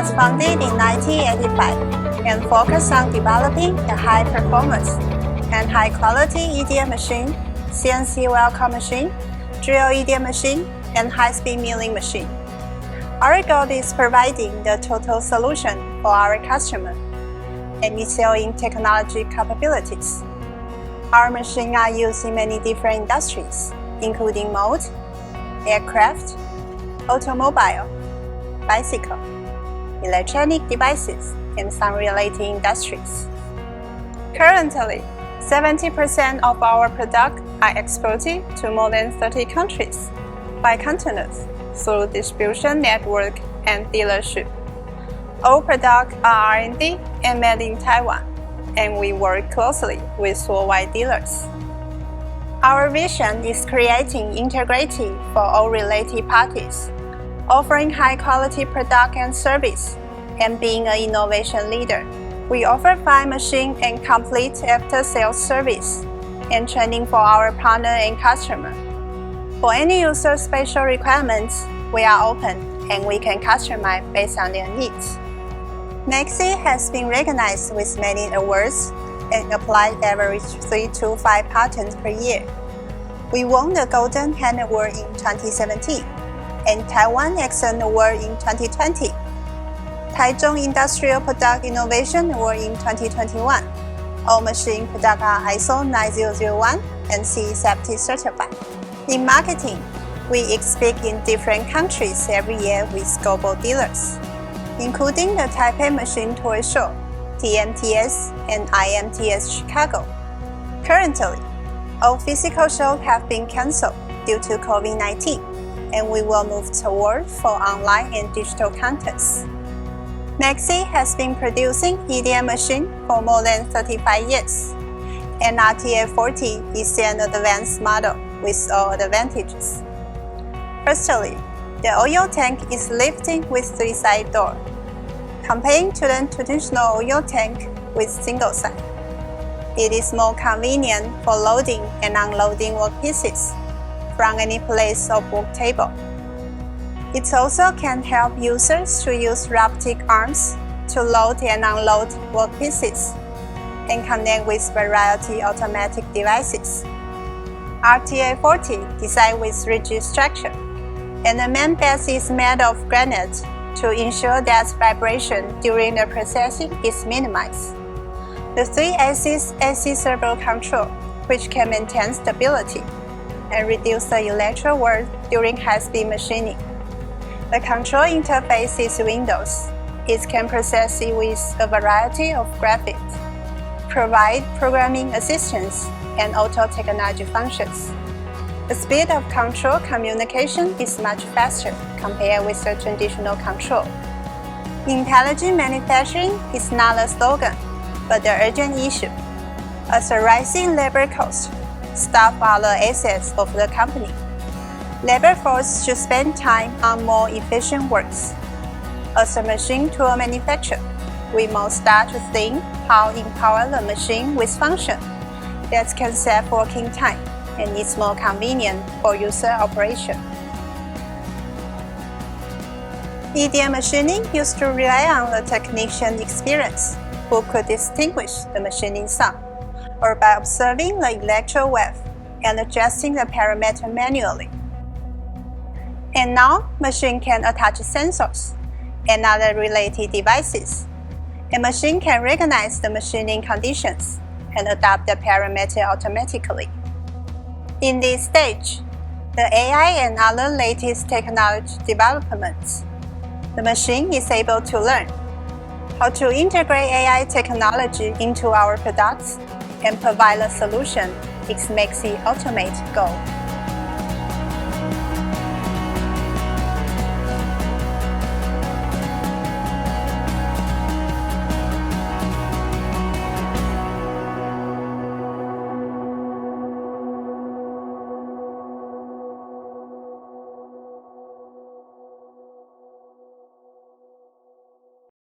was founded in 1985 and focused on developing a high-performance and high-quality EDM machine, CNC wire machine, drill EDM machine, and high-speed milling machine. Our goal is providing the total solution for our customer and excelling technology capabilities. Our machines are used in many different industries, including mold, aircraft, automobile, bicycle, electronic devices, and some related industries. Currently, 70% of our products are exported to more than 30 countries by continents through distribution network and dealership. All products are R&D and made in Taiwan, and we work closely with worldwide dealers. Our vision is creating integrity for all related parties, offering high-quality product and service, and being an innovation leader. We offer fine machine and complete after-sales service and training for our partner and customer. For any user special requirements, we are open and we can customize based on their needs. Maxi has been recognized with many awards and applied average 3 to 5 patents per year. We won the Golden Hand Award in 2017 and Taiwan Excellence Award in 2020, Taiwan Industrial Product Innovation Award in 2021. All machine products are ISO 9001 and CE safety certified. In marketing, we expand in different countries every year with global dealers, including the Taipei Machine Toy Show, TMTS, and IMTS Chicago. Currently, all physical shows have been cancelled due to COVID-19, and we will move toward for online and digital contests. Maxi has been producing EDM machine for more than 35 years, and RTA40 is an advanced model with all advantages. Firstly, the oil tank is lifting with 3-side door, compared to the traditional oil tank with single side. It is more convenient for loading and unloading workpieces from any place or work table. It also can help users to use robotic arms to load and unload workpieces and connect with variety automatic devices. RTA40 designed with rigid structure, and the main base is made of granite to ensure that vibration during the processing is minimized. The 3-axis AC servo control, which can maintain stability and reduce the electrical work during high-speed machining. The control interface is Windows. It can process it with a variety of graphics, provide programming assistance, and auto technology functions. The speed of control communication is much faster compared with the traditional control. Intelligent manufacturing is not a slogan, but the urgent issue. As a rising labor cost, staff are the assets of the company. Labor force should spend time on more efficient works. As a machine tool manufacturer, we must start to think how empower the machine with function that can save working time and is more convenient for user operation. EDM machining used to rely on the technician experience who could distinguish the machining sound, or by observing the electro wave and adjusting the parameter manually. And now, machine can attach sensors and other related devices. A machine can recognize the machining conditions and adapt the parameter automatically. In this stage, the AI and other latest technology developments, the machine is able to learn how to integrate AI technology into our products and provide a solution. It makes the ultimate goal.